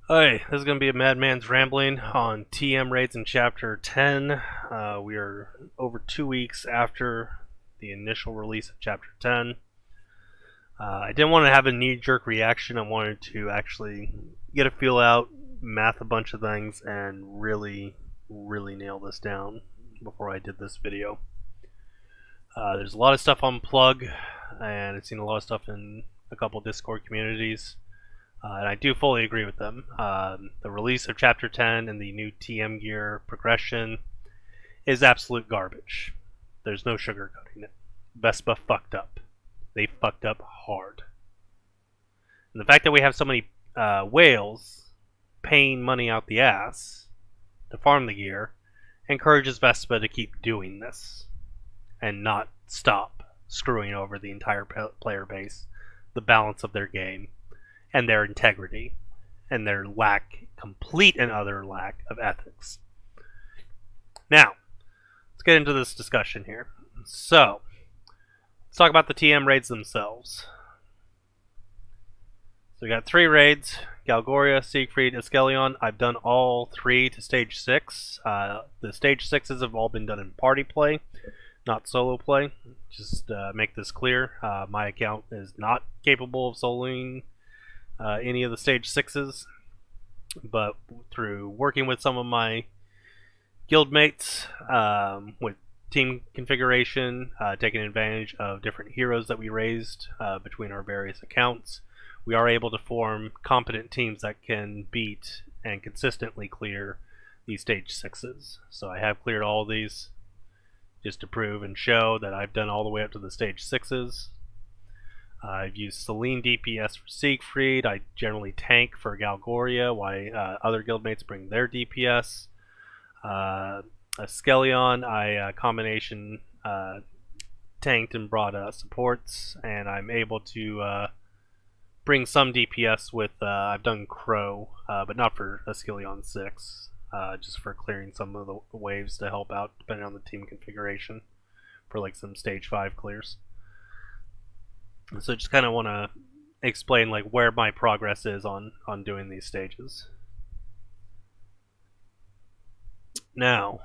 Hi, this is going to be a madman's rambling on TM raids in Chapter 10. We are over 2 weeks after the initial release of Chapter 10. I didn't want to have a knee-jerk reaction. I wanted to actually get a feel out, math a bunch of things, and really nail this down before I did this video. There's a lot of stuff on Plug, and I've seen a lot of stuff in a couple Discord communities. And I do fully agree with them. The release of Chapter 10 and the new TM gear progression is absolute garbage. There's no sugarcoating it. Vespa fucked up. They fucked up hard. And the fact that we have so many whales paying money out the ass to farm the gear encourages Vespa to keep doing this and not stop screwing over the entire player base, the balance of their game, and their integrity, and their complete and utter lack of ethics. Now, let's get into this discussion here. So, let's talk about the TM raids themselves. So we got 3 raids: Galgoria, Siegfried, Iskelion. I've done all 3 to stage 6. The stage 6s have all been done in party play, not solo play. Just make this clear. My account is not capable of soloing any of the stage 6s, but through working with some of my guildmates with team configuration, taking advantage of different heroes that we raised between our various accounts, we are able to form competent teams that can beat and consistently clear these stage 6s. So I have cleared all of these just to prove and show that I've done all the way up to the stage 6s. I've used Celine DPS for Siegfried. I generally tank for Galgoria, while other guildmates bring their DPS. Iskelion, I combination tanked and brought supports, and I'm able to bring some DPS with, I've done Crow, but not for Iskelion 6, just for clearing some of the waves to help out, depending on the team configuration, for like some stage 5 clears. So just kind of want to explain like where my progress is on doing these stages. Now,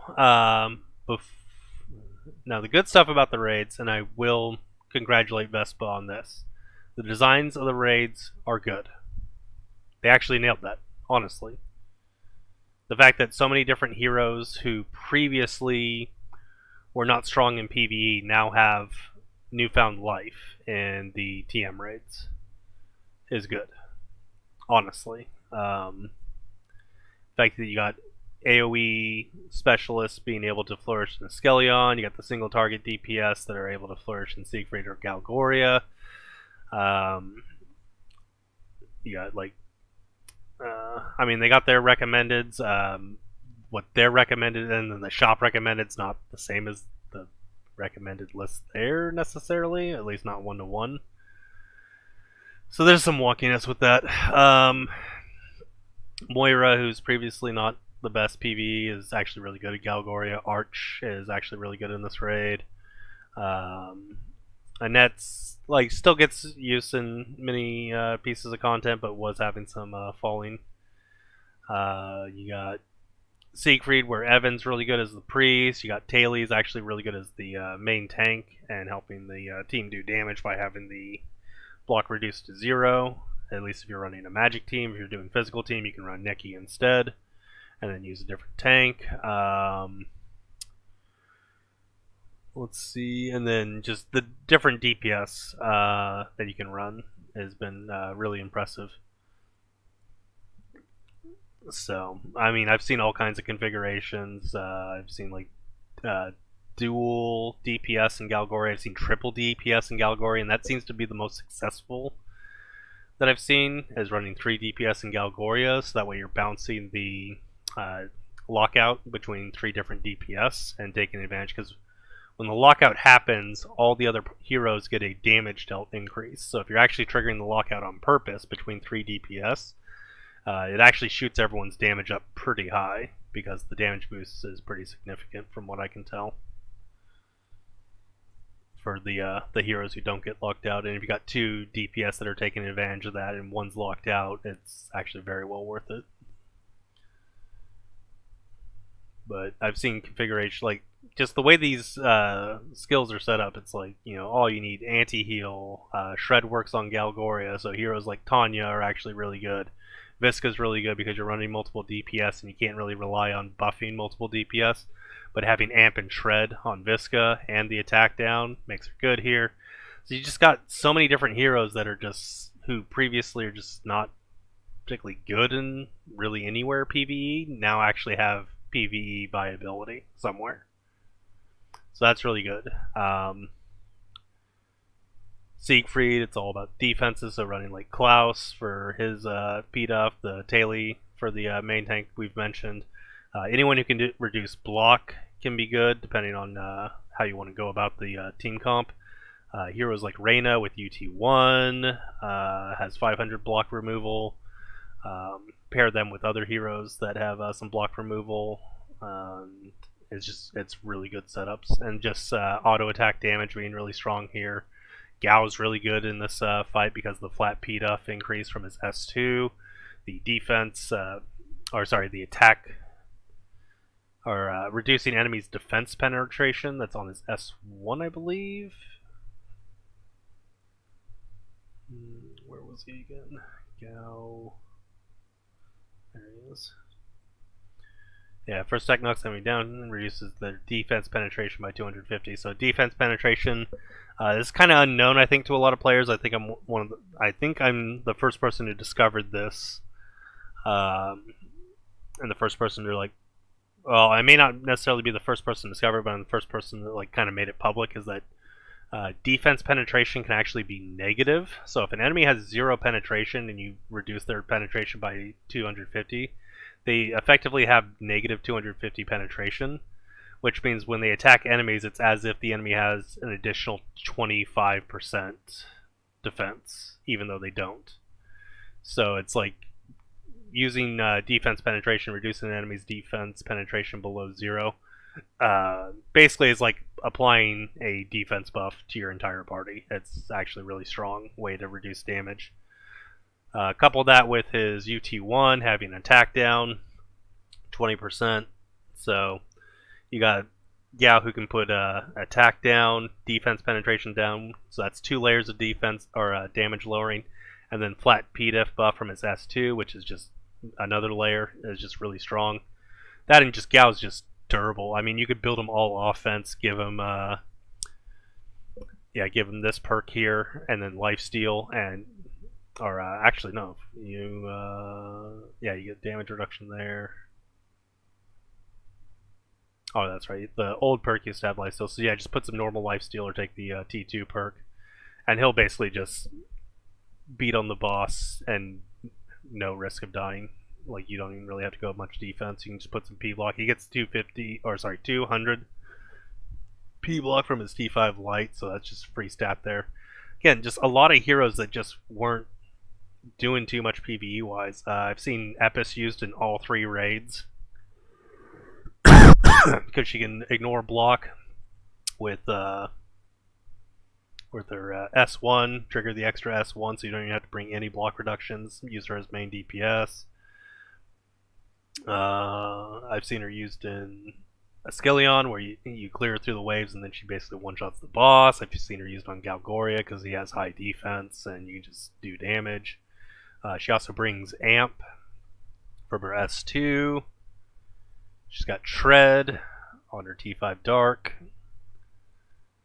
now the good stuff about the raids, and I will congratulate Vespa on this. The designs of the raids are good. They actually nailed that, honestly. The fact that so many different heroes who previously were not strong in PvE now have newfound life in the TM raids is good, honestly. The fact that you got AoE specialists being able to flourish in Iskelion, you got the single target DPS that are able to flourish in Siegfried or Galgoria. You got like, I mean, they got their recommendeds. What they're recommended and then the shop recommended is not the same as the recommended list there necessarily, at least not 1-to-1. So there's some wonkiness with that. Moira, who's previously not the best PvE, is actually really good at Galgoria. Arch is actually really good in this raid. Annette's like still gets use in many pieces of content, but was having some falling. You got Siegfried, where Evan's really good as the priest. You got Taylor's actually really good as the main tank and helping the team do damage by having the block reduced to 0. At least if you're running a magic team. If you're doing physical team, you can run Nikki instead and then use a different tank. Let's see, and then just the different DPS that you can run has been really impressive. So, I mean, I've seen all kinds of configurations. I've seen like dual DPS in Galgoria. I've seen triple DPS in Galgoria, and that seems to be the most successful that I've seen, is running 3 DPS in Galgoria, so that way you're bouncing the lockout between 3 different DPS and taking advantage, because when the lockout happens, all the other heroes get a damage dealt increase. So if you're actually triggering the lockout on purpose between 3 DPS, it actually shoots everyone's damage up pretty high, because the damage boost is pretty significant from what I can tell. for the heroes who don't get locked out. And if you got 2 DPS that are taking advantage of that and one's locked out, it's actually very well worth it. But I've seen configuration, like, just the way these skills are set up, it's like, you know, all you need anti-heal. Shred works on Galgoria, so heroes like Tanya are actually really good. Visca's really good because you're running multiple DPS and you can't really rely on buffing multiple DPS. But having Amp and Shred on Visca and the attack down makes her good here. So you just got so many different heroes that are just, who previously are just not particularly good in really anywhere PvE, now actually have PvE viability somewhere. So that's really good. Siegfried, it's all about defenses, so running like Klaus for his P-Duff, the Taily for the main tank we've mentioned. Anyone who can reduce block can be good, depending on how you want to go about the team comp. Heroes like Reyna with UT1 has 500 block removal. Pair them with other heroes that have some block removal. It's really good setups, and just auto attack damage being really strong here. Gao's really good in this fight because of the flat P-Duff increase from his S2. The defense, the attack, or reducing enemies' defense penetration, that's on his S1, I believe. Where was he again? Gao. There he is. Yeah, first attack knocks enemy down and reduces their defense penetration by 250. So defense penetration is kind of unknown, I think, to a lot of players. I think I'm the first person who discovered this, and the first person to like. Well, I may not necessarily be the first person to discover it, but I'm the first person that like kind of made it public. Is that defense penetration can actually be negative. So if an enemy has 0 penetration and you reduce their penetration by 250. They effectively have negative 250 penetration, which means when they attack enemies, it's as if the enemy has an additional 25% defense, even though they don't. So it's like using defense penetration, reducing an enemy's defense penetration below 0. Basically, it's like applying a defense buff to your entire party. It's actually a really strong way to reduce damage. Couple that with his UT1 having attack down 20%. So you got Gao who can put attack down, defense penetration down. So that's 2 layers of defense or damage lowering, and then flat P-Diff buff from his S2, which is just another layer. Is just really strong. That and just Gao's just durable. I mean, you could build him all offense, give him this perk here, and then lifesteal and. Or actually, no. You get damage reduction there. Oh, that's right. The old perk used to have lifesteal. So yeah, just put some normal lifesteal or take the T2 perk, and he'll basically just beat on the boss and no risk of dying. Like you don't even really have to go much defense. You can just put some P block. He gets 200 P block from his T5 light, so that's just free stat there. Again, just a lot of heroes that just weren't doing too much PvE wise. I've seen Epis used in all 3 raids because she can ignore block with her S1, trigger the extra S1, so you don't even have to bring any block reductions. Use her as main DPS. I've seen her used in Askelion, where you clear through the waves and then she basically one-shots the boss. I've seen her used on Galgoria because he has high defense and you just do damage. She also brings Amp from her S2. She's got Shred on her T5 Dark.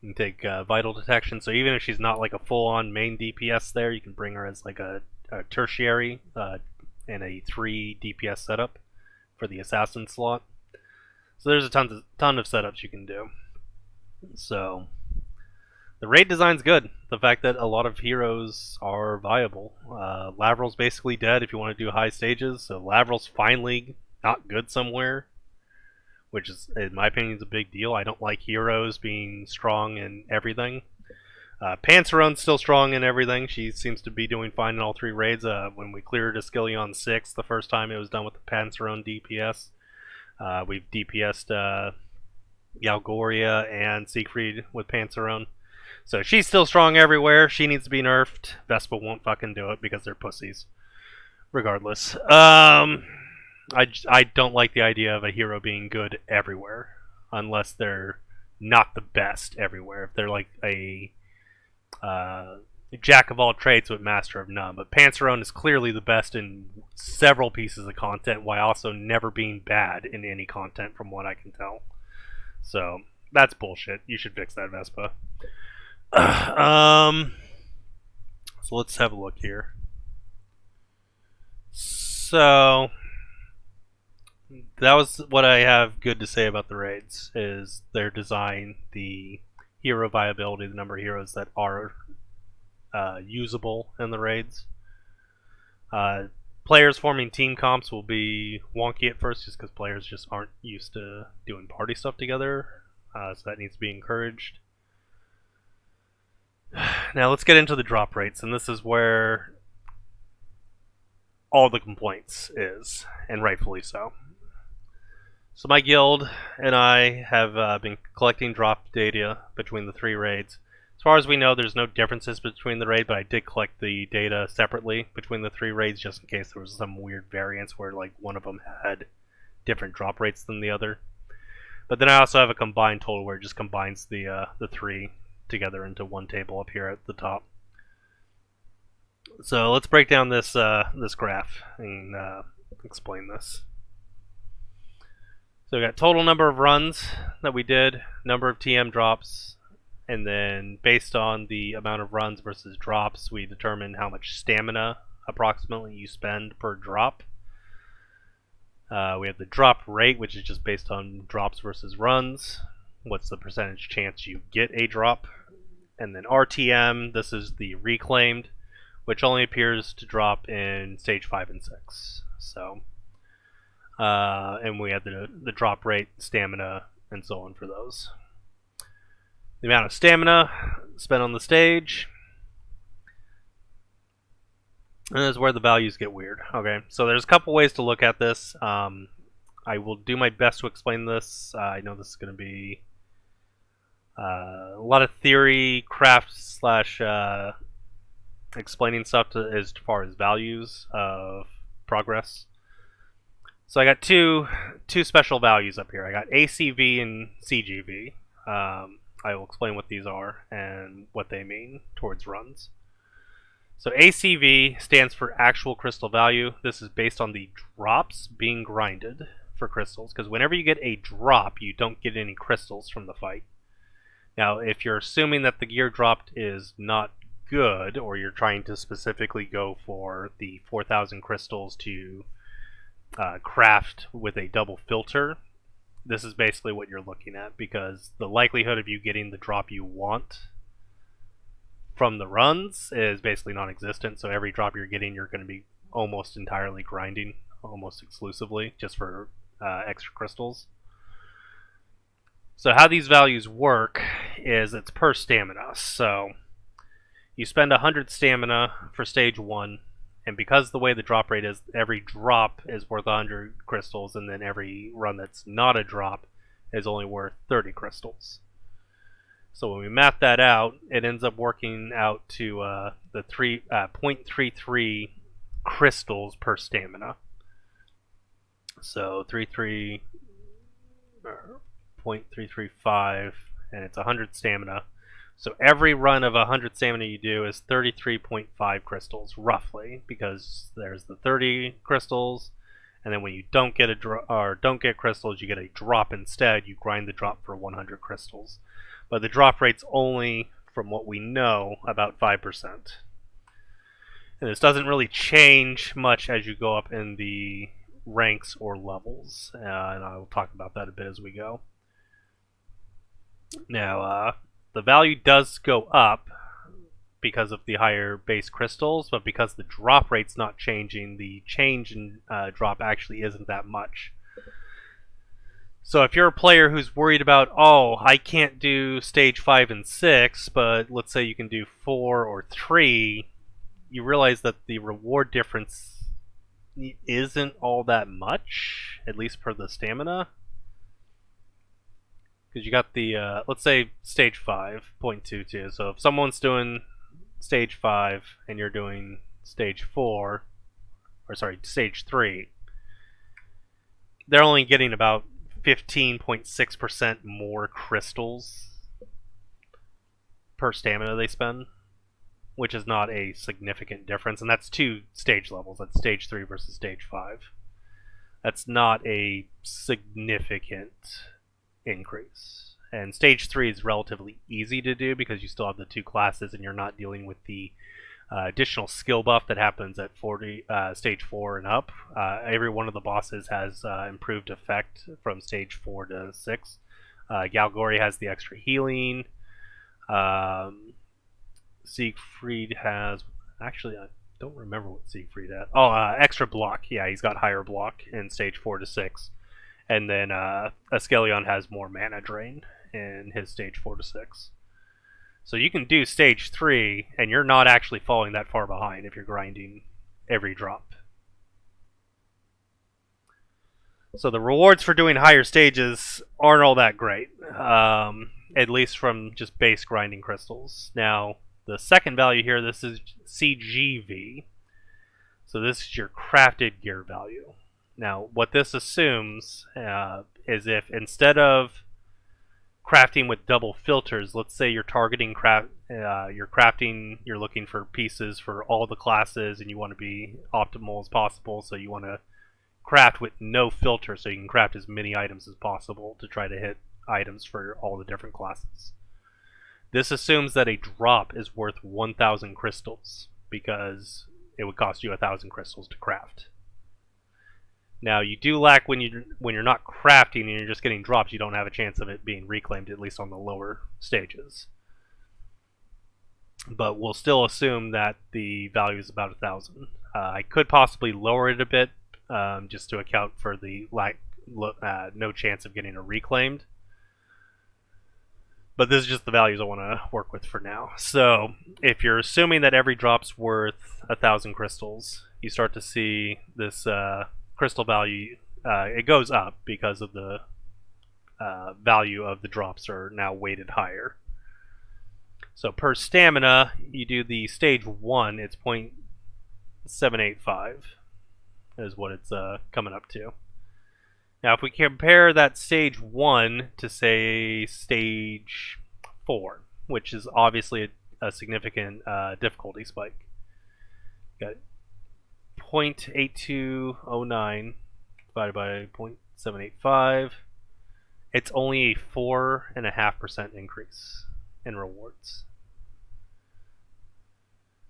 You can take Vital Detection, so even if she's not like a full-on main DPS there, you can bring her as like a tertiary and a 3 DPS setup for the Assassin slot. So there's a ton of setups you can do. So the raid design's good. The fact that a lot of heroes are viable. Lavrel's basically dead if you want to do high stages, so Lavrel's finally not good somewhere, which is, in my opinion, is a big deal. I don't like heroes being strong in everything. Panzeron's still strong in everything. She seems to be doing fine in all 3 raids. When we cleared Askelion 6 the first time, it was done with the Panzeron DPS. We've DPS'd Galgoria and Siegfried with Panzeron. So she's still strong everywhere. She needs to be nerfed. Vespa won't fucking do it because they're pussies. Regardless. I don't like the idea of a hero being good everywhere. Unless they're not the best everywhere. If they're like a jack of all trades with master of none. But Panzeron is clearly the best in several pieces of content while also never being bad in any content from what I can tell. So that's bullshit. You should fix that, Vespa. So let's have a look here. So that was what I have good to say about the raids, is their design, the hero viability, the number of heroes that are usable in the raids. Players forming team comps will be wonky at first just because players just aren't used to doing party stuff together, so that needs to be encouraged. Now let's get into the drop rates, and this is where all the complaints is, and rightfully so. So my guild and I have been collecting drop data between the 3 raids. As far as we know, there's no differences between the raid, but I did collect the data separately between the 3 raids just in case there was some weird variance where like one of them had different drop rates than the other. But then I also have a combined total where it just combines the 3 together into one table up here at the top. So let's break down this this graph and explain this. So we got total number of runs that we did, number of TM drops, and then based on the amount of runs versus drops, we determine how much stamina approximately you spend per drop. We have the drop rate, which is just based on drops versus runs. What's the percentage chance you get a drop? And then RTM, this is the reclaimed, which only appears to drop in stage 5 and 6. So, and we have the drop rate, stamina, and so on for those. The amount of stamina spent on the stage. And this is where the values get weird. Okay, so there's a couple ways to look at this. I will do my best to explain this. I know this is going to be a lot of theory, craft slash explaining stuff as far as values of progress. So I got two special values up here. I got ACV and CGV. I will explain what these are and what they mean towards runs. So ACV stands for actual crystal value. This is based on the drops being grinded for crystals, because whenever you get a drop, you don't get any crystals from the fight. Now, if you're assuming that the gear dropped is not good, or you're trying to specifically go for the 4,000 crystals to craft with a double filter, this is basically what you're looking at, because the likelihood of you getting the drop you want from the runs is basically non-existent. So every drop you're getting, you're going to be almost entirely grinding, almost exclusively, just for extra crystals. So how these values work is it's per stamina. So you spend 100 stamina for stage 1, and because the way the drop rate is, every drop is worth 100 crystals, and then every run that's not a drop is only worth 30 crystals. So when we map that out, it ends up working out to the 0.33 crystals per stamina. So 0.335, and it's 100 stamina. So every run of 100 stamina you do is 33.5 crystals, roughly, because there's the 30 crystals, and then when you don't get don't get crystals, you get a drop instead. You grind the drop for 100 crystals. But the drop rate's only, from what we know, about 5%. And this doesn't really change much as you go up in the ranks or levels, and I will talk about that a bit as we go. Now, the value does go up because of the higher base crystals, but because the drop rate's not changing, the change in drop actually isn't that much. So if you're a player who's worried about, oh, I can't do stage 5 and 6, but let's say you can do 4 or 3, you realize that the reward difference isn't all that much, at least per the stamina. because you got the let's say stage 5.22. So if someone's doing stage 5 and you're doing stage 4, or sorry, stage 3, they're only getting about 15.6% more crystals per stamina they spend, which is not a significant difference, and that's 2 stage levels. That's stage 3 versus stage 5. That's not a significant increase. And stage 3 is relatively easy to do because you still have the 2 classes and you're not dealing with the additional skill buff that happens at stage 4 and up. Every one of the bosses has improved effect from stage 4 to 6. Galgori has the extra healing. Siegfried has... Actually, I don't remember what Siegfried had. Oh, extra block. Yeah, he's got higher block in stage 4 to 6. And then Askelion has more mana drain in his stage 4 to 6. So you can do stage 3, and you're not actually falling that far behind if you're grinding every drop. So the rewards for doing higher stages aren't all that great, at least from just base grinding crystals. Now, the second value here, this is CGV. So this is your crafted gear value. Now, what this assumes is if instead of crafting with double filters, let's say you're targeting you're crafting, you're looking for pieces for all the classes and you want to be optimal as possible, so you want to craft with no filter so you can craft as many items as possible to try to hit items for all the different classes. This assumes that a drop is worth 1,000 crystals because it would cost you 1,000 crystals to craft. Now, you do lack when you're not crafting and you're just getting drops. You don't have a chance of it being reclaimed, at least on the lower stages. But we'll still assume that the value is about 1,000. I could possibly lower it a bit, just to account for the no chance of getting it reclaimed. But this is just the values I want to work with for now. So, if you're assuming that every drop's worth 1,000 crystals, you start to see this crystal value, it goes up because of the value of the drops are now weighted higher. So per stamina, you do the stage 1, it's 0.785 is what it's coming up to. Now if we compare that stage 1 to say stage 4, which is obviously a significant difficulty spike. Got 0.8209 divided by 0.785. It's only a 4.5% increase in rewards.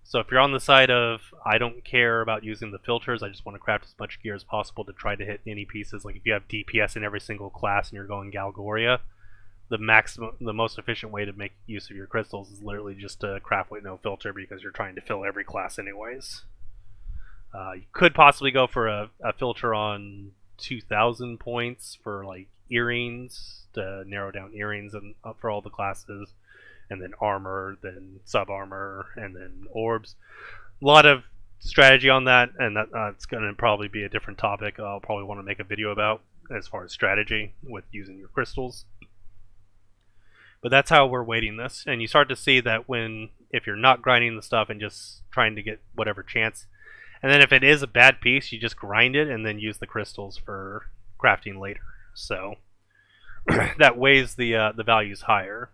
So if you're on the side of, I don't care about using the filters, I just want to craft as much gear as possible to try to hit any pieces. Like if you have DPS in every single class and you're going Galgoria, the most efficient way to make use of your crystals is literally just to craft with no filter because you're trying to fill every class anyways. You could possibly go for a filter on 2,000 points for like earrings to narrow down earrings and up for all the classes, and then armor, then sub armor, and then orbs. A lot of strategy on that, and that's going to probably be a different topic I'll probably want to make a video about as far as strategy with using your crystals. But that's how we're weighting this, and you start to see that if you're not grinding the stuff and just trying to get whatever chance, and then if it is a bad piece, you just grind it and then use the crystals for crafting later. So that weighs the values higher.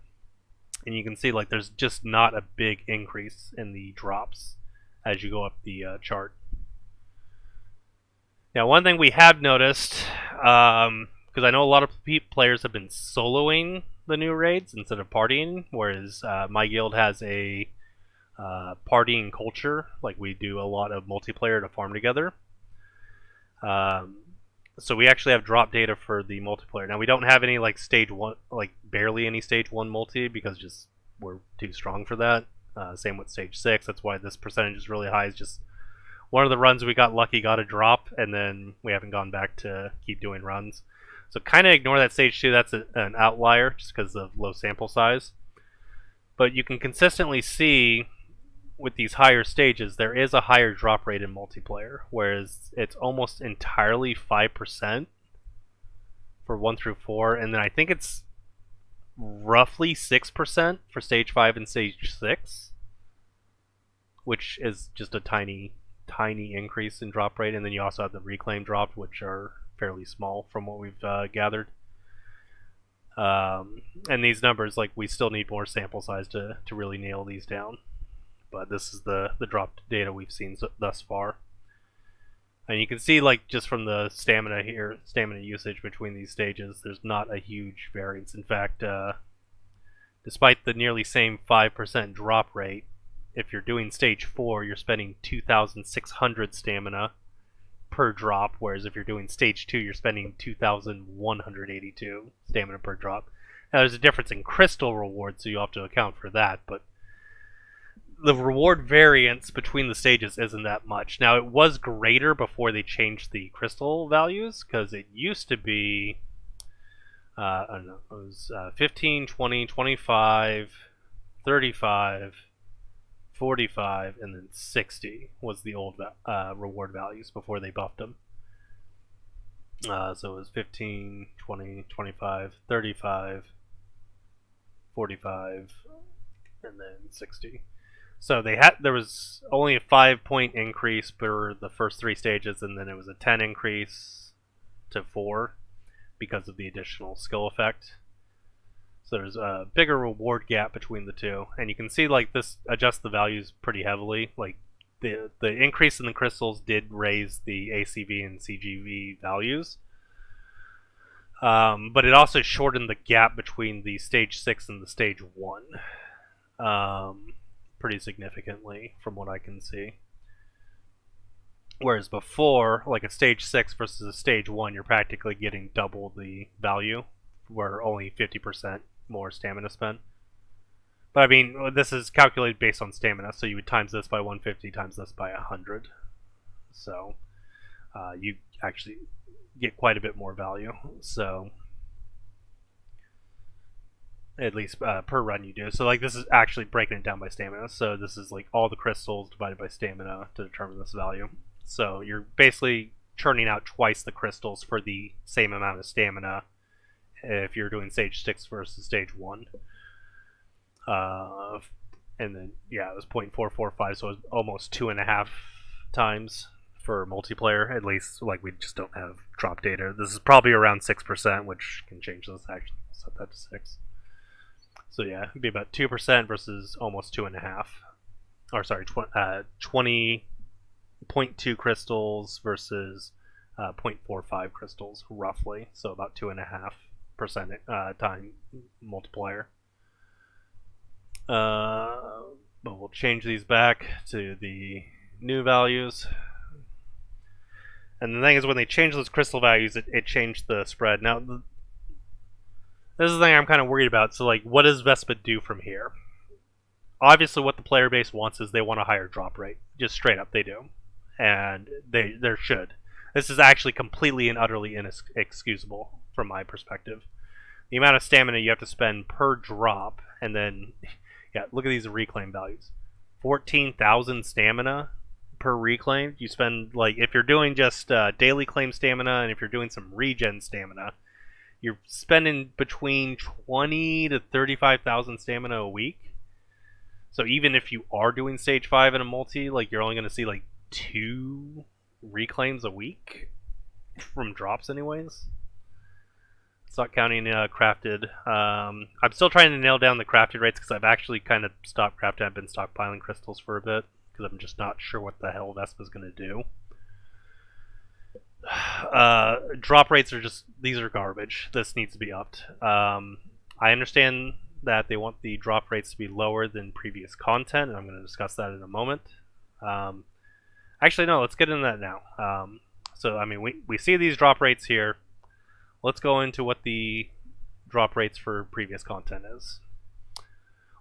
And you can see like there's just not a big increase in the drops as you go up the chart. Now one thing we have noticed, because I know a lot of players have been soloing the new raids instead of partying, whereas my guild has a partying culture. Like we do a lot of multiplayer to farm together. So we actually have drop data for the multiplayer. Now we don't have any like stage 1, like barely any stage 1 multi because just we're too strong for that. Same with stage 6. That's why this percentage is really high. It's just one of the runs we got lucky got a drop, and then we haven't gone back to keep doing runs. So kind of ignore that stage 2. That's an outlier just because of low sample size. But you can consistently see with these higher stages, there is a higher drop rate in multiplayer, whereas it's almost entirely 5% for 1 through 4, and then I think it's roughly 6% for stage 5 and stage 6, which is just a tiny increase in drop rate. And then you also have the reclaim drop, which are fairly small from what we've gathered. And these numbers, like, we still need more sample size to really nail these down. But this is the drop data we've seen thus far. And you can see, like, just from the stamina here, stamina usage between these stages, there's not a huge variance. In fact, despite the nearly same 5% drop rate, if you're doing stage 4, you're spending 2,600 stamina per drop, whereas if you're doing stage 2, you're spending 2,182 stamina per drop. Now, there's a difference in crystal rewards, so you have to account for that, but the reward variance between the stages isn't that much. Now, it was greater before they changed the crystal values, because it used to be, I don't know, it was 15, 20, 25, 35, 45, and then 60 was the old reward values before they buffed them. So it was 15, 20, 25, 35, 45, and then 60. So there was only a 5-point increase for the first 3 stages, and then it was a 10 increase to 4 because of the additional skill effect. So there's a bigger reward gap between the two, and you can see, like, this adjusts the values pretty heavily. Like, the increase in the crystals did raise the ACV and CGV values, but it also shortened the gap between the stage 6 and the stage 1. Pretty significantly from what I can see. Whereas before, like a stage 6 versus a stage 1, you're practically getting double the value, where only 50% more stamina spent. But I mean, this is calculated based on stamina, so you would times this by 150 times this by 100. So you actually get quite a bit more value. So at least per run you do. So, like, this is actually breaking it down by stamina. So this is like all the crystals divided by stamina to determine this value. So you're basically churning out twice the crystals for the same amount of stamina if you're doing stage 6 versus stage 1. And then, yeah, it was 0.445, so it was almost 2.5 times for multiplayer. At least, like, we just don't have drop data. This is probably around 6%, which can change this, actually. I'll set that to 6. So yeah, it'd be about 2% versus almost 2.5. Or sorry, 20.2 crystals versus 0.45 crystals, roughly. So about 2.5% time multiplier. But we'll change these back to the new values. And the thing is, when they changed those crystal values, it changed the spread. Now, this is the thing I'm kind of worried about. So, like, what does Vespa do from here? Obviously, what the player base wants is they want a higher drop rate. Just straight up, they do. And there should. This is actually completely and utterly inexcusable from my perspective. The amount of stamina you have to spend per drop, and then, yeah, look at these reclaim values. 14,000 stamina per reclaim. You spend, like, if you're doing just daily claim stamina, and if you're doing some regen stamina, you're spending between 20 to 35,000 stamina a week. So even if you are doing stage 5 in a multi, like, you're only going to see like 2 reclaims a week from drops anyways. It's not counting crafted. I'm still trying to nail down the crafted rates because I've actually kind of stopped crafting. I've been stockpiling crystals for a bit because I'm just not sure what the hell Vespa's going to do. Drop rates are just, these are garbage. This needs to be upped. I understand that they want the drop rates to be lower than previous content, and I'm going to discuss that in a moment. Actually, no, let's get into that now. So, I mean, we see these drop rates here. Let's go into what the drop rates for previous content is.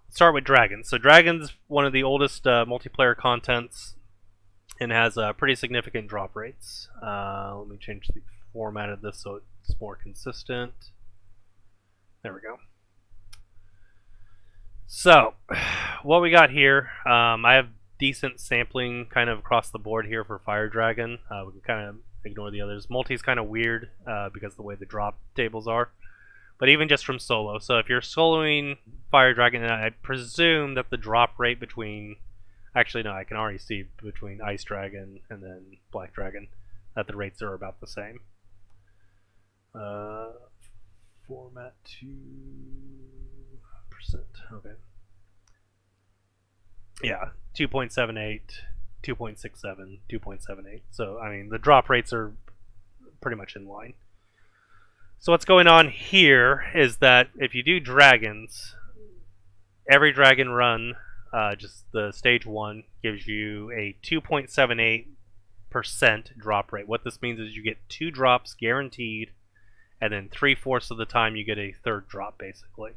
Let's start with Dragons. So Dragons, one of the oldest multiplayer contents, and has pretty significant drop rates. Let me change the format of this so it's more consistent. There we go. So, what we got here, I have decent sampling kind of across the board here for Fire Dragon. We can kind of ignore the others. Multi's kind of weird because of the way the drop tables are. but even just from solo. So if you're soloing Fire Dragon, I presume that the drop rate between, actually no, I can already see between Ice Dragon and then Black Dragon that the rates are about the same. Format 2%. Okay. Yeah, 2.78, 2.67, 2.78. So I mean the drop rates are pretty much in line. So what's going on here is that if you do dragons, every dragon run, just the stage 1, gives you a 2.78% drop rate. What this means is you get 2 drops guaranteed, and then 3/4 of the time you get a third drop, basically,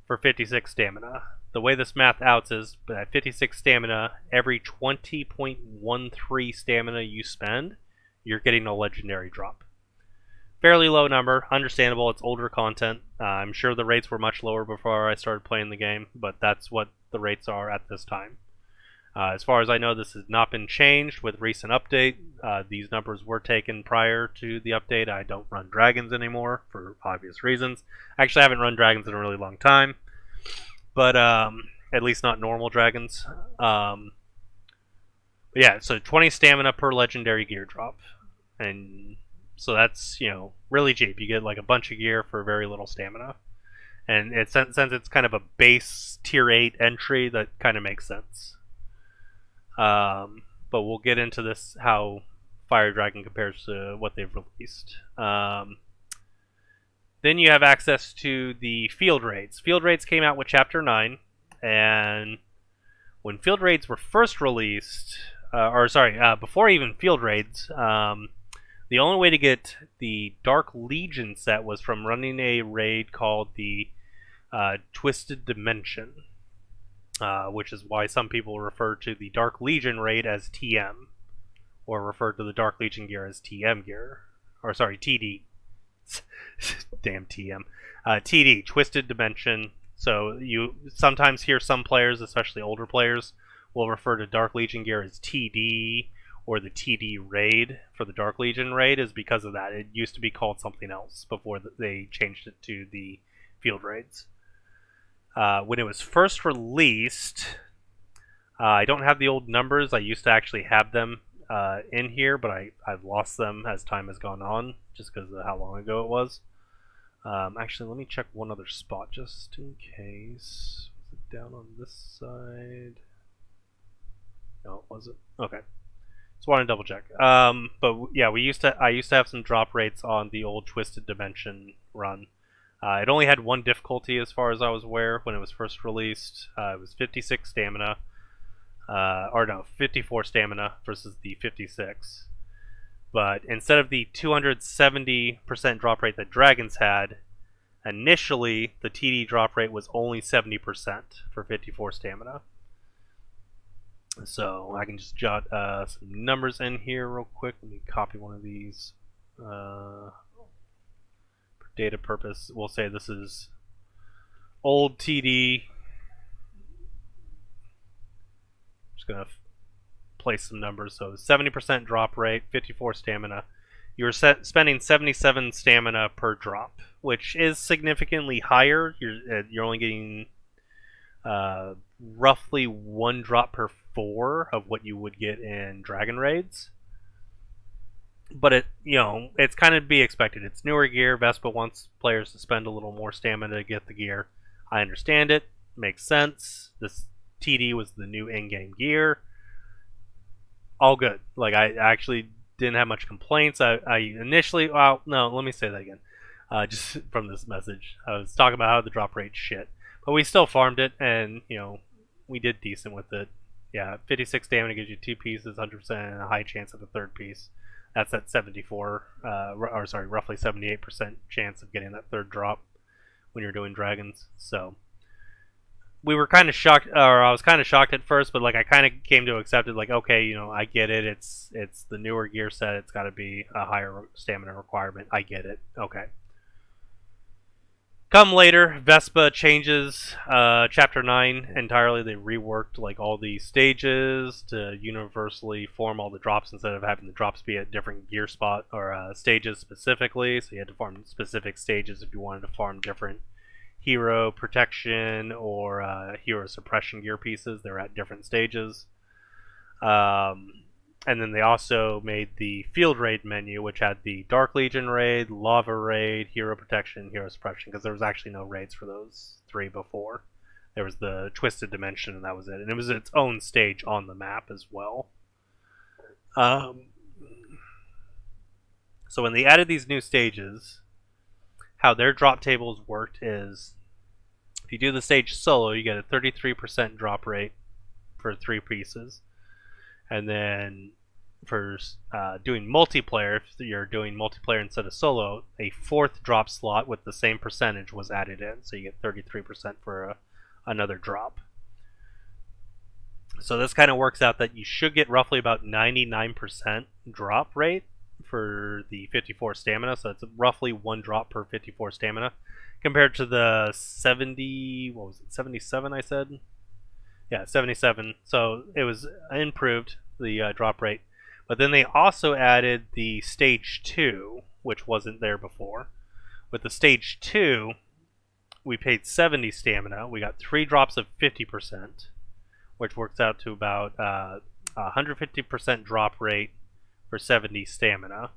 for 56 stamina. The way this math outs is at 56 stamina, every 20.13 stamina you spend, you're getting a legendary drop. Fairly low number, understandable, it's older content. I'm sure the rates were much lower before I started playing the game, but that's what the rates are at this time. As far as I know, this has not been changed with recent update. These numbers were taken prior to the update. I don't run dragons anymore for obvious reasons. Actually, I haven't run dragons in a really long time, but at least not normal dragons. Yeah, so 20 stamina per legendary gear drop, and so that's, really cheap. You get like a bunch of gear for very little stamina. And since it's kind of a base tier 8 entry, that kind of makes sense. But we'll get into this, how Fire Dragon compares to what they've released. Then you have access to the field raids. Field raids came out with Chapter 9, and when field raids were first released, before even field raids, the only way to get the Dark Legion set was from running a raid called the Twisted Dimension, which is why some people refer to the Dark Legion raid as TM, or refer to the Dark Legion gear as TM gear. Or sorry, TD. Damn TM. TD, Twisted Dimension. So you sometimes hear some players, especially older players, will refer to Dark Legion gear as TD, or the TD raid for the Dark Legion raid, is because of that. It used to be called something else before they changed it to the field raids. When it was first released, I don't have the old numbers. I used to actually have them in here, but I've lost them as time has gone on, just because of how long ago it was. Actually, let me check one other spot just in case. Was it down on this side? No, it wasn't. Okay. Just want to double check. But yeah, I used to have some drop rates on the old Twisted Dimension run. It only had one difficulty as far as I was aware when it was first released. It was 56 stamina. 54 stamina versus the 56. But instead of the 270% drop rate that Dragons had, initially the TD drop rate was only 70% for 54 stamina. So I can just jot some numbers in here real quick. Let me copy one of these. For data purpose, we'll say this is old TD. Just gonna place some numbers. So 70% drop rate, 54 stamina. You're spending 77 stamina per drop, which is significantly higher. You're only getting roughly 1 drop per 4 of what you would get in Dragon Raids. But it's kind of to be expected. It's newer gear. Vespa wants players to spend a little more stamina to get the gear. I understand it. Makes sense. This TD was the new in-game gear. All good. Like, I actually didn't have much complaints. I initially... Well, no, let me say that again. Just from this message. I was talking about how the drop rate's shit. But we still farmed it, and, we did decent with it. Yeah, 56 stamina gives you 2 pieces, 100%, and a high chance of a third piece. That's at 74, roughly 78% chance of getting that third drop when you're doing dragons. So we were kind of shocked, or I was kind of shocked at first, but like I kind of came to accept it. Like, okay, I get it. It's the newer gear set. It's got to be a higher stamina requirement. I get it. Okay. Come later, Vespa changes Chapter 9 entirely. They reworked like all the stages to universally form all the drops instead of having the drops be at different gear spot or stages specifically. So you had to farm specific stages if you wanted to farm different hero protection or hero suppression gear pieces. They're at different stages. And then they also made the field raid menu, which had the Dark Legion raid, Lava raid, Hero Protection, Hero Suppression, because there was actually no raids for those three before. There was the Twisted Dimension, and that was it. And it was its own stage on the map as well. So when they added these new stages, how their drop tables worked is, if you do the stage solo, you get a 33% drop rate for 3 pieces. And then for doing multiplayer, if you're doing multiplayer instead of solo, a 4th drop slot with the same percentage was added in. So you get 33% for another drop. So this kind of works out that you should get roughly about 99% drop rate for the 54 stamina. So it's roughly 1 drop per 54 stamina. Compared to the 70, what was it, 77 I said? Yeah, 77. So it was improved, the drop rate. But then they also added the stage 2, which wasn't there before. With the stage 2, we paid 70 stamina. We got 3 drops of 50%, which works out to about 150% drop rate for 70 stamina.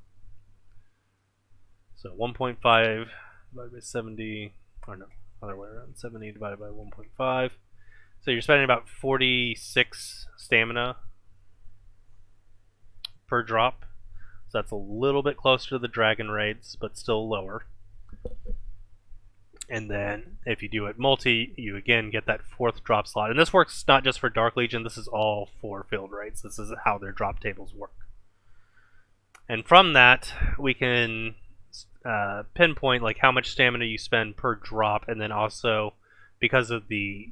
So 1.5 divided by 70, or no, other way around, 70 divided by 1.5. So you're spending about 46 stamina per drop. So that's a little bit closer to the dragon raids, but still lower. And then if you do it multi, you again get that 4th drop slot. And this works not just for Dark Legion, this is all for field raids. This is how their drop tables work. And from that, we can pinpoint like how much stamina you spend per drop, and then also because of the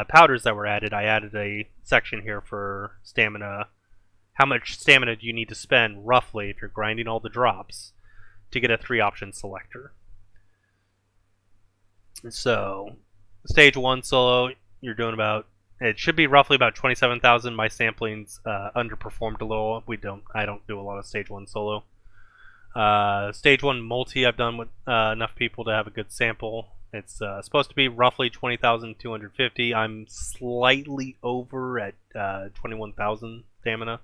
powders that were added, I added a section here for stamina. How much stamina do you need to spend, roughly, if you're grinding all the drops, to get a 3-option selector? So, stage 1 solo, you're doing about, it should be roughly about 27,000. My sampling's underperformed a little. I don't do a lot of stage 1 solo. Stage 1 multi, I've done with enough people to have a good sample. It's supposed to be roughly 20,250. I'm slightly over at 21,000 stamina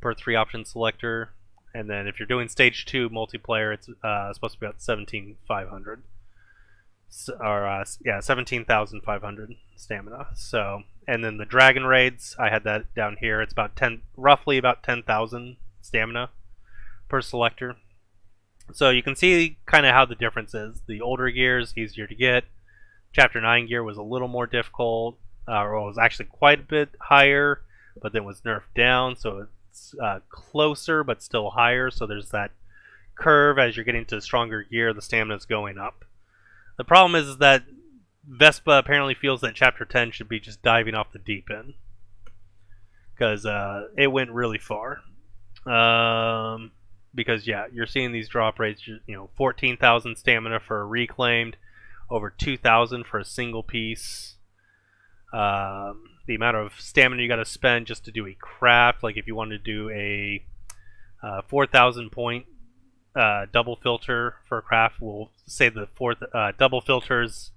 per 3-option selector. And then if you're doing stage 2 multiplayer, it's supposed to be about 17,500. Or 17,500 stamina. So, and then the dragon raids, I had that down here. It's about roughly about 10,000 stamina per selector. So you can see kind of how the difference is. The older gear is easier to get. Chapter 9 gear was a little more difficult, or it was actually quite a bit higher, but then was nerfed down, so it's closer but still higher. So there's that curve as you're getting to stronger gear, the stamina is going up. The problem is that Vespa apparently feels that Chapter 10 should be just diving off the deep end, because it went really far. Because yeah, you're seeing these drop rates, 14,000 stamina for a reclaimed, over 2,000 for a single piece. The amount of stamina you got to spend just to do a craft, like if you wanted to do a 4,000 point double filter for a craft, we'll say the 4th double filters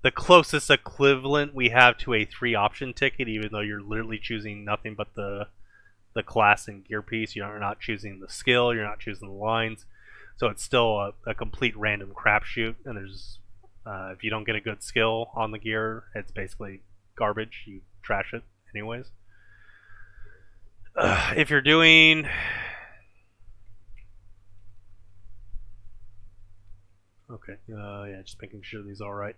the closest equivalent we have to a 3-option ticket, even though you're literally choosing nothing but the class and gear piece. You're not choosing the skill, you're not choosing the lines, so it's still a complete random crapshoot. And there's if you don't get a good skill on the gear, it's basically garbage. You trash it anyways. If you're doing just making sure these are all right.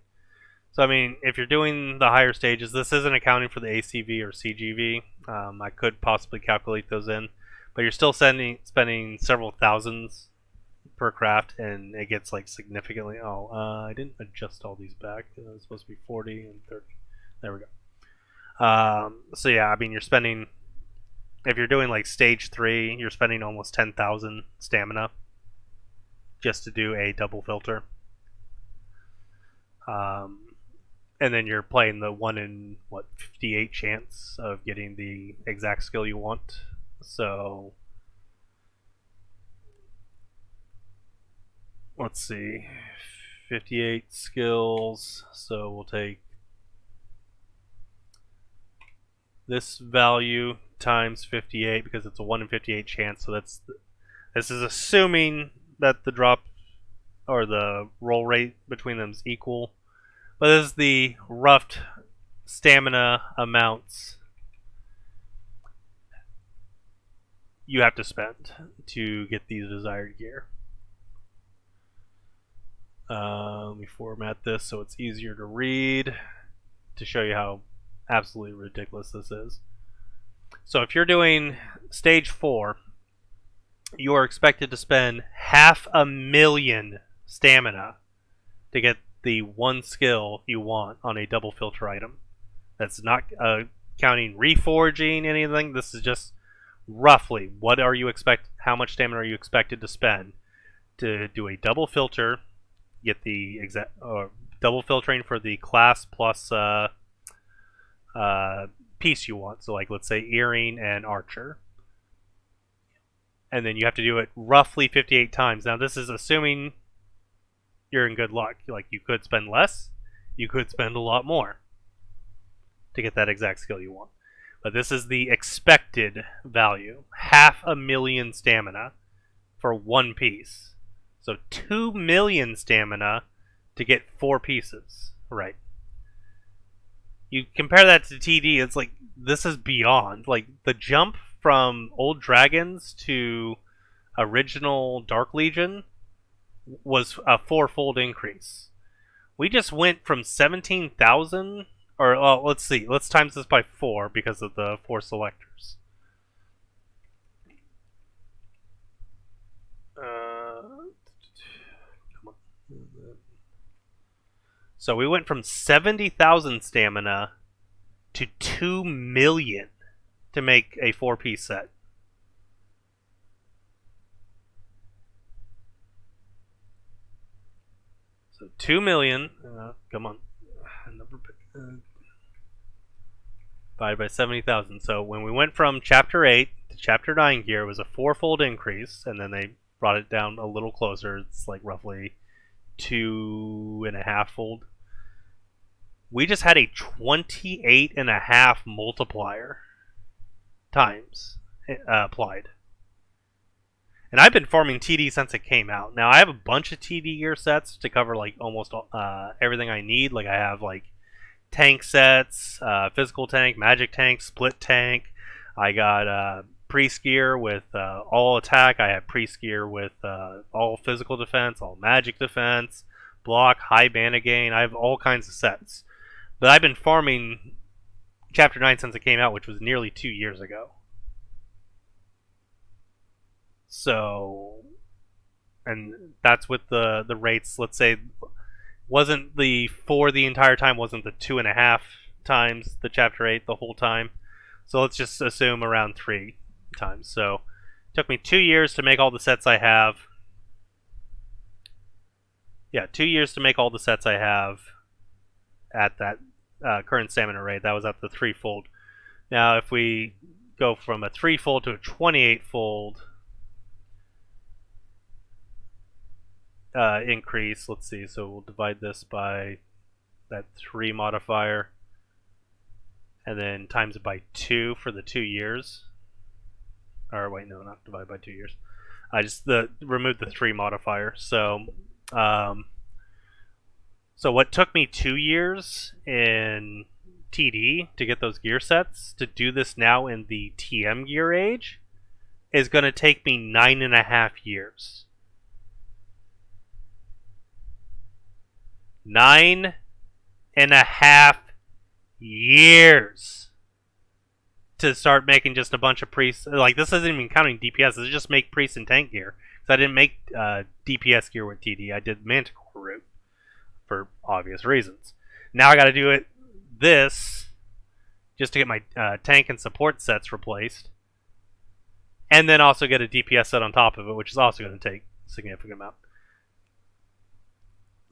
So, I mean, if you're doing the higher stages, this isn't accounting for the ACV or CGV. I could possibly calculate those in, but you're still spending several thousands per craft, and it gets like significantly. I didn't adjust all these back. It was supposed to be 40 and 30. There we go. So yeah, I mean, you're spending, if you're doing like stage 3, you're spending almost 10,000 stamina just to do a double filter. And then you're playing the 1 in 58 chance of getting the exact skill you want. So let's see, 58 skills. So we'll take this value times 58 because it's a 1 in 58 chance. So this is assuming that the drop or the roll rate between them is equal. But this is the rough stamina amounts you have to spend to get these desired gear. Let me format this so it's easier to read to show you how absolutely ridiculous this is. So if you're doing stage 4, you are expected to spend 500,000 stamina to get the one skill you want on a double filter item. That's not counting reforging anything. This is just roughly how much stamina are you expected to spend to do a double filter, get the exact double filtering for the class plus piece you want. So like let's say earring and archer. And then you have to do it roughly 58 times. Now this is assuming you're in good luck. Like you could spend less, you could spend a lot more to get that exact skill you want. But this is the expected value. 500,000 stamina for one piece. So 2 million stamina to get 4 pieces. Right. You compare that to TD, it's like this is beyond. Like the jump from Old Dragons to original Dark Legion was a 4-fold increase. We just went from 17,000, or let's see, let's times this by 4 because of the 4 selectors. So we went from 70,000 stamina to 2 million to make a 4-piece set. So 2 million, come on, divided by 70,000. So when we went from Chapter 8 to Chapter 9 gear, it was a 4-fold increase, and then they brought it down a little closer. It's like roughly 2.5-fold. We just had a 28.5 multiplier times applied. And I've been farming TD since it came out. Now I have a bunch of TD gear sets to cover like almost everything I need. Like I have like tank sets, physical tank, magic tank, split tank. I got priest gear with all attack. I have priest gear with all physical defense, all magic defense, block, high mana gain. I have all kinds of sets. But I've been farming Chapter 9 since it came out, which was nearly 2 years ago. So, and that's with the rates, let's say, wasn't the 4 the entire time, wasn't the 2.5 times the Chapter 8 the whole time. So let's just assume around 3 times. So it took me 2 years to make all the sets I have. Yeah, 2 years to make all the sets I have at that current stamina rate. That was at the 3-fold. Now if we go from a 3-fold to a 28-fold increase, let's see, so we'll divide this by that 3 modifier and then times it by 2 for the 2 years. Or wait, no, not divide by 2 years. I just removed the 3 modifier. So so what took me 2 years in TD to get those gear sets, to do this now in the TM gear age, is going to take me 9.5 years. 9.5 years to start making just a bunch of priests. Like, this isn't even counting DPS. This is just make priest and tank gear. Because I didn't make DPS gear with TD. I did Manticore route for obvious reasons. Now I got to do this just to get my tank and support sets replaced. And then also get a DPS set on top of it, which is also going to take a significant amount.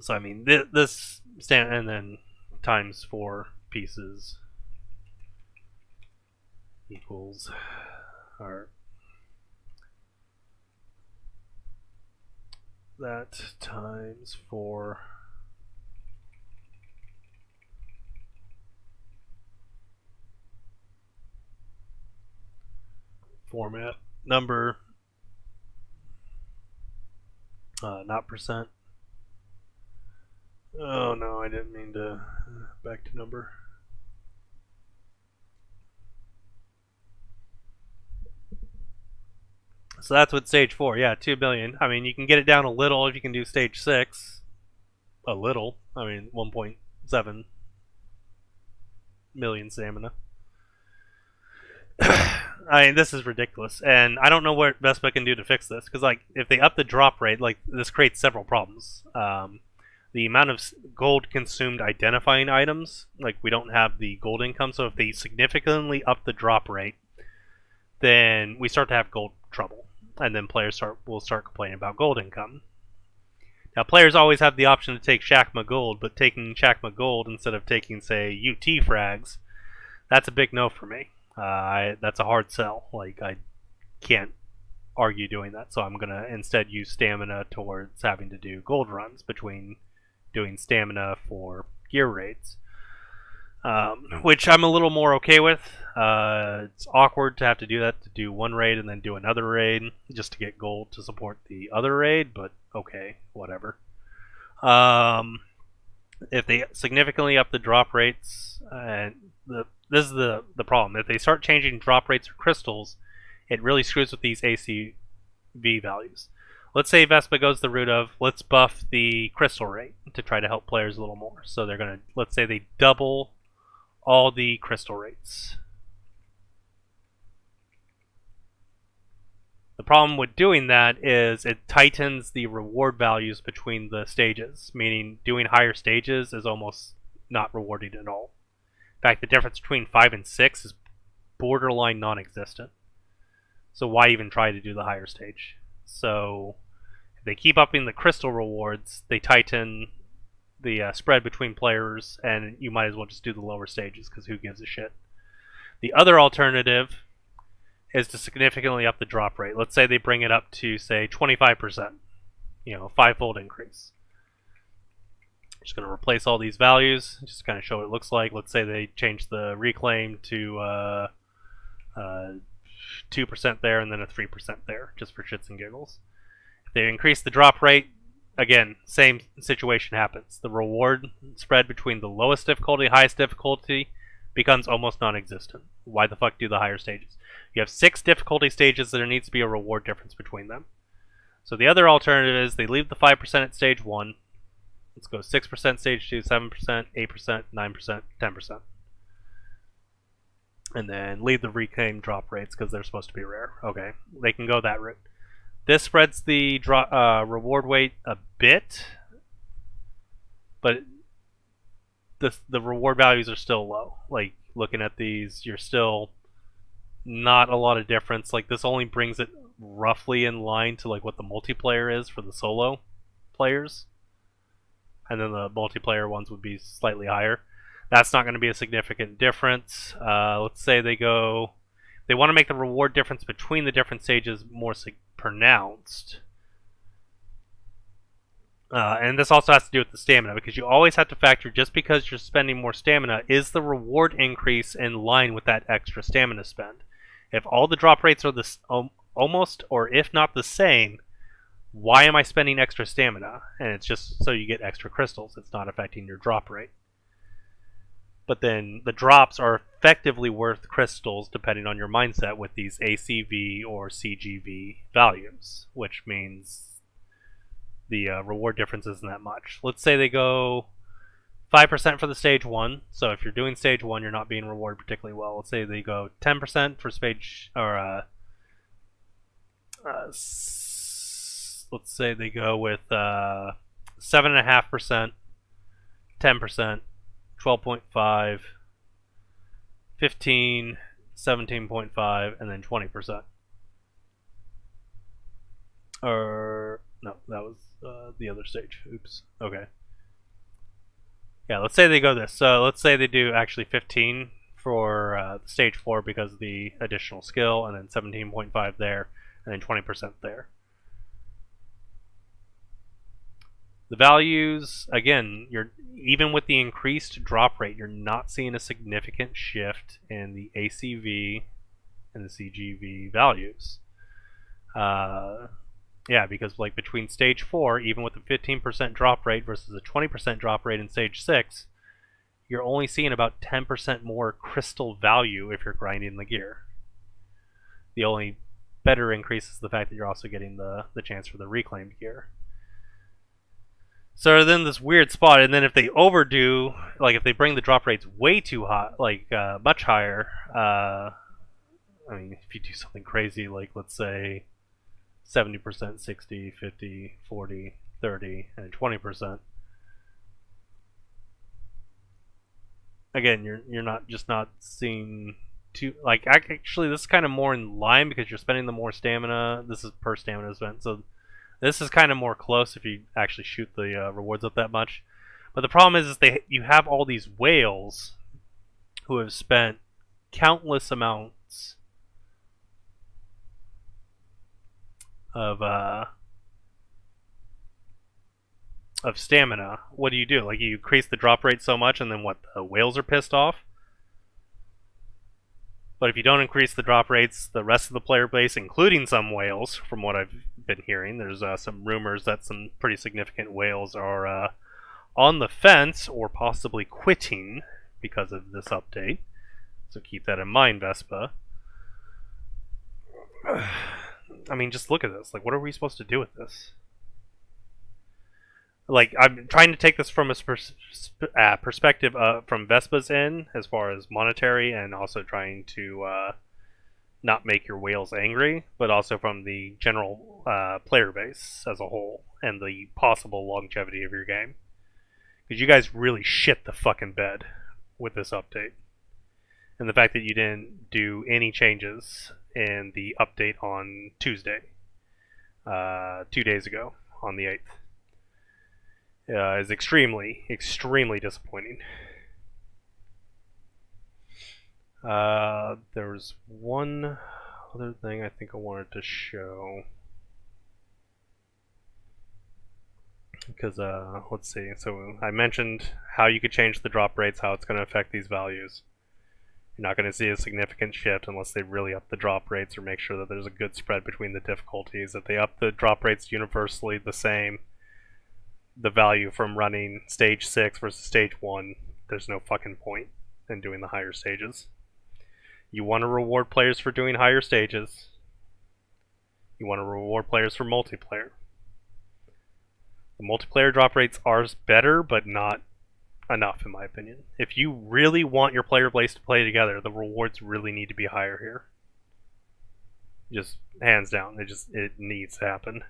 So I mean, this and then times 4 pieces equals, or that times 4 format number, not percent. Oh no, I didn't mean to back to number. So that's with stage 4. Yeah, 2 billion. I mean, you can get it down a little if you can do stage 6. A little. I mean, 1.7 million stamina. I mean, this is ridiculous, and I don't know what Vespa can do to fix this. Because, like, if they up the drop rate, like, this creates several problems. The amount of gold consumed identifying items, like, we don't have the gold income. So if they significantly up the drop rate, then we start to have gold trouble, and then players will start complaining about gold income. Now, players always have the option to take Shakma Gold, but taking Shakma Gold instead of taking, say, UT frags, that's a big no for me. That's a hard sell. Like, I can't argue doing that, so I'm going to instead use stamina towards having to do gold runs between doing stamina for gear raids. Which I'm a little more okay with. It's awkward to have to do that, to do one raid and then do another raid just to get gold to support the other raid, but okay, whatever. If they significantly up the drop rates, and this is the problem. If they start changing drop rates or crystals, it really screws with these ACV values. Let's say Vespa goes the route of, let's buff the crystal rate to try to help players a little more. So they're going to, let's say they double all the crystal rates. The problem with doing that is it tightens the reward values between the stages, meaning doing higher stages is almost not rewarding at all. In fact, the difference between 5 and 6 is borderline non-existent. So why even try to do the higher stage? So if they keep upping the crystal rewards, they tighten the spread between players, and you might as well just do the lower stages, because who gives a shit. The other alternative is to significantly up the drop rate. Let's say they bring it up to, say, 25%. You know, 5-fold increase. Just going to replace all these values, just kind of show what it looks like. Let's say they change the reclaim to 2% there and then a 3% there, just for shits and giggles. If they increase the drop rate, again, same situation happens. The reward spread between the lowest difficulty and highest difficulty becomes almost non-existent. Why the fuck do the higher stages? You have 6 difficulty stages, there needs to be a reward difference between them. So the other alternative is they leave the 5% at stage 1. Let's go 6% stage 2, 7%, 8%, 9%, 10%. And then leave the reclaim drop rates because they're supposed to be rare. Okay, they can go that route. This spreads the reward weight a bit, but the reward values are still low. Like, looking at these, you're still not a lot of difference. Like, this only brings it roughly in line to like what the multiplayer is for the solo players, and then the multiplayer ones would be slightly higher. That's not going to be a significant difference. Let's say they want to make the reward difference between the different stages more pronounced. And this also has to do with the stamina, because you always have to factor, just because you're spending more stamina, is the reward increase in line with that extra stamina spend? If all the drop rates are almost, or if not the same, why am I spending extra stamina? And it's just so you get extra crystals. It's not affecting your drop rate. But then the drops are effectively worth crystals depending on your mindset with these ACV or CGV values, which means the reward difference isn't that much. Let's say they go 5% for the stage 1. So if you're doing stage 1, you're not being rewarded particularly well. Let's say they go 10% for stage, or let's say they go with 7.5%, 10%, 12.5, 15, 17.5, and then 20%. Or no, that was the other stage. Oops. Okay. Yeah, let's say they go this. So let's say they do actually 15 for stage 4 because of the additional skill, and then 17.5 there, and then 20% there. The values, again, you're even with the increased drop rate, you're not seeing a significant shift in the ACV and the CGV values. Yeah, because like between stage 4, even with a 15% drop rate versus a 20% drop rate in stage 6, you're only seeing about 10% more crystal value if you're grinding the gear. The only better increase is the fact that you're also getting the chance for the reclaimed gear. So then this weird spot, and then if they overdo, like if they bring the drop rates way too high, like much higher, I mean, if you do something crazy, like let's say 70%, 60, 50, 40, 30, and 20%, again, you're not seeing too, like, actually this is kind of more in line because you're spending the more stamina. This is per stamina spent, so this is kind of more close if you actually shoot the rewards up that much. But the problem is you have all these whales who have spent countless amounts of stamina. What do? Like, you increase the drop rate so much, and then what? The whales are pissed off. But if you don't increase the drop rates, the rest of the player base, including some whales, from what I've been hearing, there's some rumors that some pretty significant whales are on the fence or possibly quitting because of this update. So keep that in mind, Vespa. I mean, just look at this. Like, what are we supposed to do with this? Like, I'm trying to take this from a perspective from Vespa's end, as far as monetary, and also trying to not make your whales angry, but also from the general player base as a whole, and the possible longevity of your game. Because you guys really shit the fucking bed with this update. And the fact that you didn't do any changes in the update on Tuesday, 2 days ago, on the 8th. Is extremely, extremely disappointing. There was one other thing I think I wanted to show. Because, let's see. So I mentioned how you could change the drop rates, how it's going to affect these values. You're not going to see a significant shift unless they really up the drop rates or make sure that there's a good spread between the difficulties. If they up the drop rates universally the same, the value from running stage 6 versus stage 1, there's no fucking point in doing the higher stages. You want to reward players for doing higher stages. You want to reward players for multiplayer. The multiplayer drop rates are better, but not enough, in my opinion. If you really want your player base to play together, the rewards really need to be higher here. Just hands down, it needs to happen.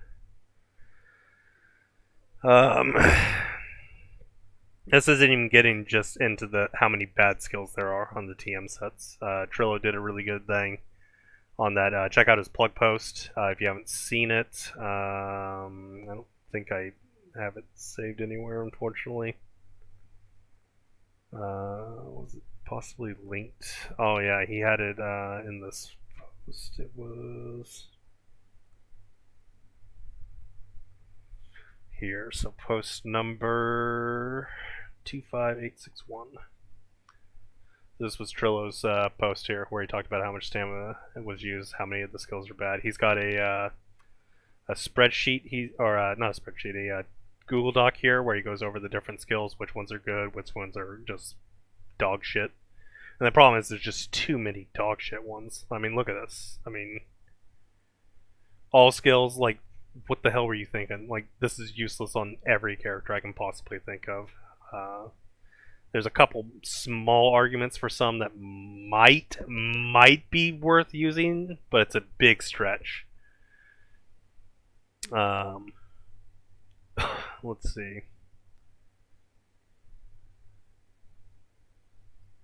This isn't even getting just into how many bad skills there are on the TM sets. Trillo did a really good thing on that. Check out his plug post if you haven't seen it. I don't think I have it saved anywhere, unfortunately. Was it possibly linked? Oh yeah, he had it in this post. It was here. So post number 25861. This was Trillo's post here, where he talked about how much stamina was used, how many of the skills are bad. He's got a spreadsheet, not a spreadsheet, a Google Doc here, where he goes over the different skills, which ones are good, which ones are just dog shit. And the problem is there's just too many dog shit ones. I mean, look at this. I mean, all skills, like, what the hell were you thinking? Like, this is useless on every character I can possibly think of. There's a couple small arguments for some that might be worth using, but it's a big stretch. Let's see.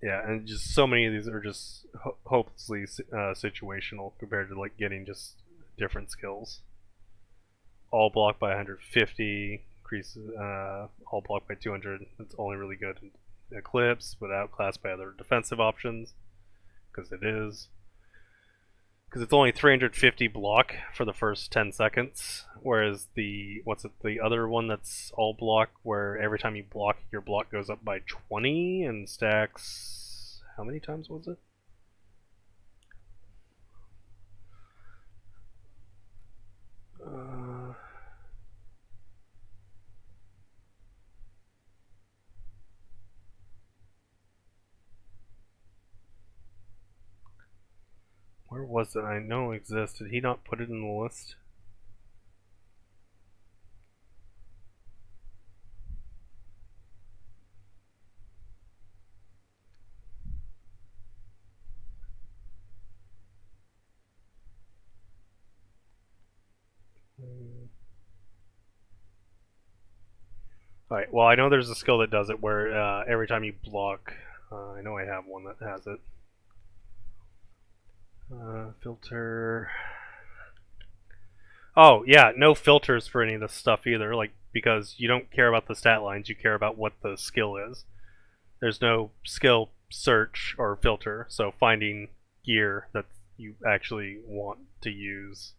Yeah, and just so many of these are just hopelessly situational compared to like getting just different skills. All blocked by 150, increases all block by 200. It's only really good in Eclipse, but outclassed by other defensive options, because it is. Because it's only 350 block for the first 10 seconds, whereas the other one that's all block, where every time you block, your block goes up by 20 and stacks. How many times was it? Where was it? I know it exists. Did he not put it in the list? Alright, well, I know there's a skill that does it where every time you block, I know I have one that has it. Filter. Oh, yeah, no filters for any of this stuff either, like, because you don't care about the stat lines, you care about what the skill is. There's no skill search or filter, so finding gear that you actually want to use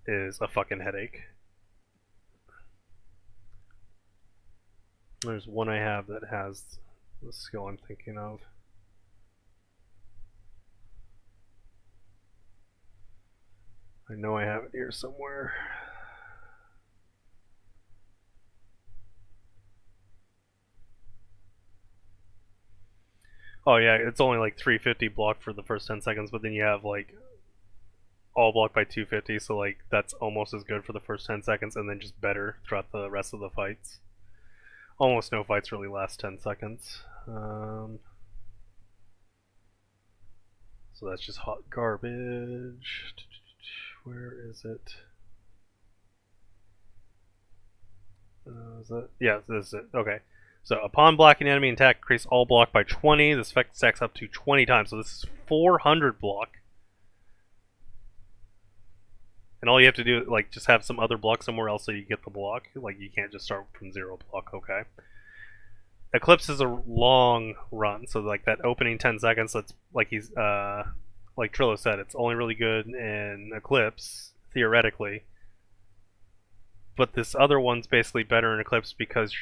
is a fucking headache. There's one I have that has the skill I'm thinking of. I know I have it here somewhere. Oh yeah, it's only like 350 block for the first 10 seconds, but then you have like all block by 250, so like that's almost as good for the first 10 seconds and then just better throughout the rest of the fights. Almost no fights really last 10 seconds. So that's just hot garbage. Where is it? Is that? Yeah, this is it. Okay. So upon blocking enemy attack, increase all block by 20. This effect stacks up to 20 times. So this is 400 block. And all you have to do is like just have some other block somewhere else so you get the block. Like you can't just start from 0 block. Okay. Eclipse is a long run, so like that opening 10 seconds, that's like he's like Trillo said, it's only really good in Eclipse theoretically. But this other one's basically better in Eclipse because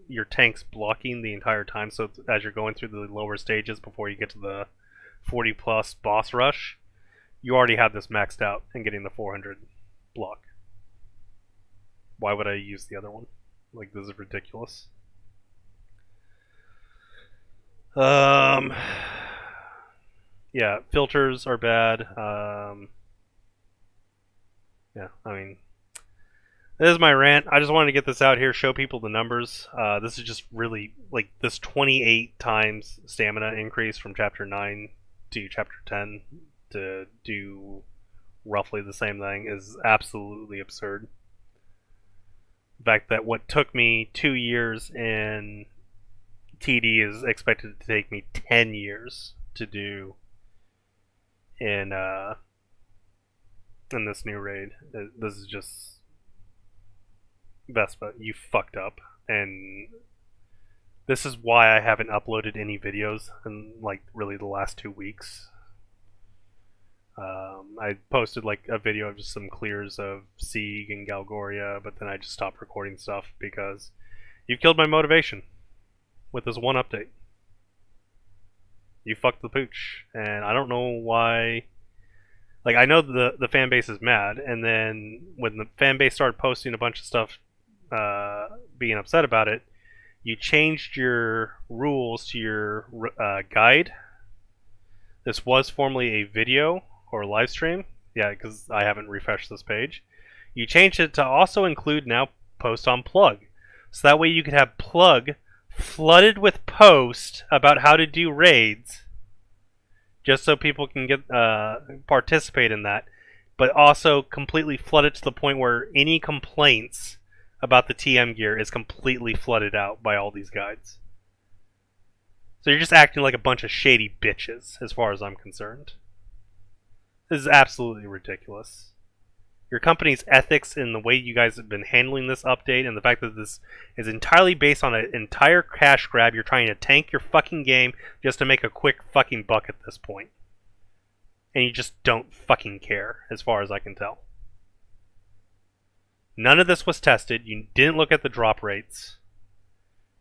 your tank's blocking the entire time. So as you're going through the lower stages before you get to the 40 plus boss rush, you already have this maxed out and getting the 400 block. Why would I use the other one? Like, this is ridiculous. Yeah, filters are bad. Yeah, I mean, this is my rant. I just wanted to get this out here, show people the numbers. This is just really, like, this 28 times stamina increase from Chapter 9 to Chapter 10 to do roughly the same thing is absolutely absurd. The fact that what took me 2 years in TD is expected to take me 10 years to do in this new raid. This is just Vespa, you fucked up, and this is why I haven't uploaded any videos in like really the last 2 weeks. I posted like a video of just some clears of Sieg and Galgoria, but then I just stopped recording stuff because you've killed my motivation with this one update. You fucked the pooch, and I don't know why. Like, I know the fan base is mad, and then when the fan base started posting a bunch of stuff, being upset about it, you changed your rules to your guide. This was formerly a video or live stream. Yeah, because I haven't refreshed this page. You changed it to also include now post on plug. So that way you could have plug flooded with posts about how to do raids, just so people can get participate in that, but also completely flood it to the point where any complaints about the TM gear is completely flooded out by all these guides. So you're just acting like a bunch of shady bitches, as far as I'm concerned. This is absolutely ridiculous. your company's ethics and the way you guys have been handling this update, and the fact that this is entirely based on an entire cash grab. You're trying to tank your fucking game just to make a quick fucking buck at this point. And you just don't fucking care, as far as I can tell. None of this was tested. You didn't look at the drop rates.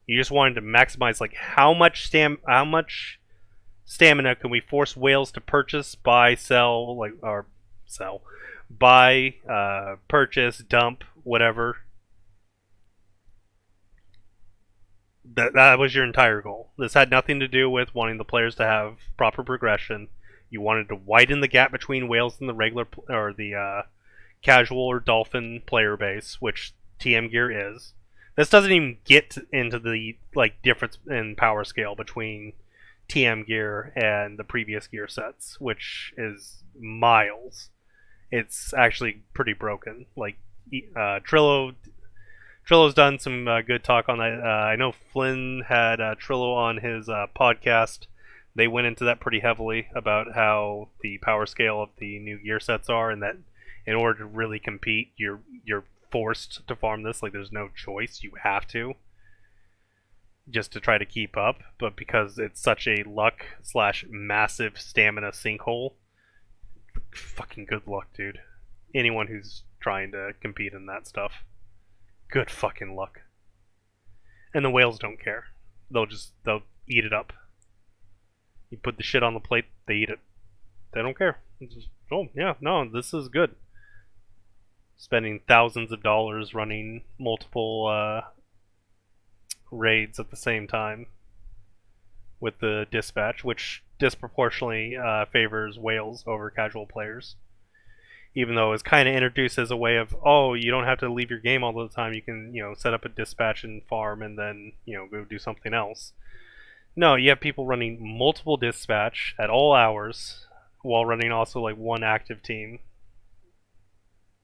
You just wanted to maximize, like, how much stamina can we force whales to purchase, buy, sell, buy, purchase, dump, whatever. That was your entire goal. This had nothing to do with wanting the players to have proper progression. You wanted to widen the gap between whales and the regular or the casual or dolphin player base, which TM gear is. This doesn't even get into the difference in power scale between TM gear and the previous gear sets, which is miles. It's actually pretty broken. Trilo's done some good talk on that. I know Flynn had Trillo on his podcast. They went into that pretty heavily about how the power scale of the new gear sets are, and that in order to really compete, you're forced to farm this. Like, there's no choice. You have to, just to try to keep up. But because it's such a luck / massive stamina sinkhole, fucking good luck, dude. Anyone who's trying to compete in that stuff, good fucking luck. And the whales don't care. They'll eat it up. You put the shit on the plate, they eat it. They don't care. It's just, oh yeah, no, this is good. Spending thousands of dollars running multiple raids at the same time with the dispatch, which disproportionately favors whales over casual players. Even though it's kind of introduced as a way of, oh, you don't have to leave your game all the time. You can, set up a dispatch and farm, and then, go do something else. No, you have people running multiple dispatch at all hours while running also one active team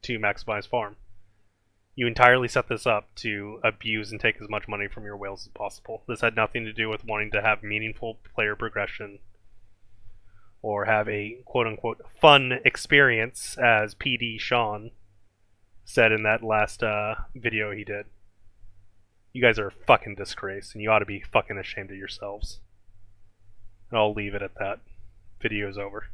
to maximize farm. You entirely set this up to abuse and take as much money from your whales as possible. This had nothing to do with wanting to have meaningful player progression or have a quote-unquote fun experience, as PD Sean said in that last video he did. You guys are a fucking disgrace, and you ought to be fucking ashamed of yourselves. And I'll leave it at that. Video's over.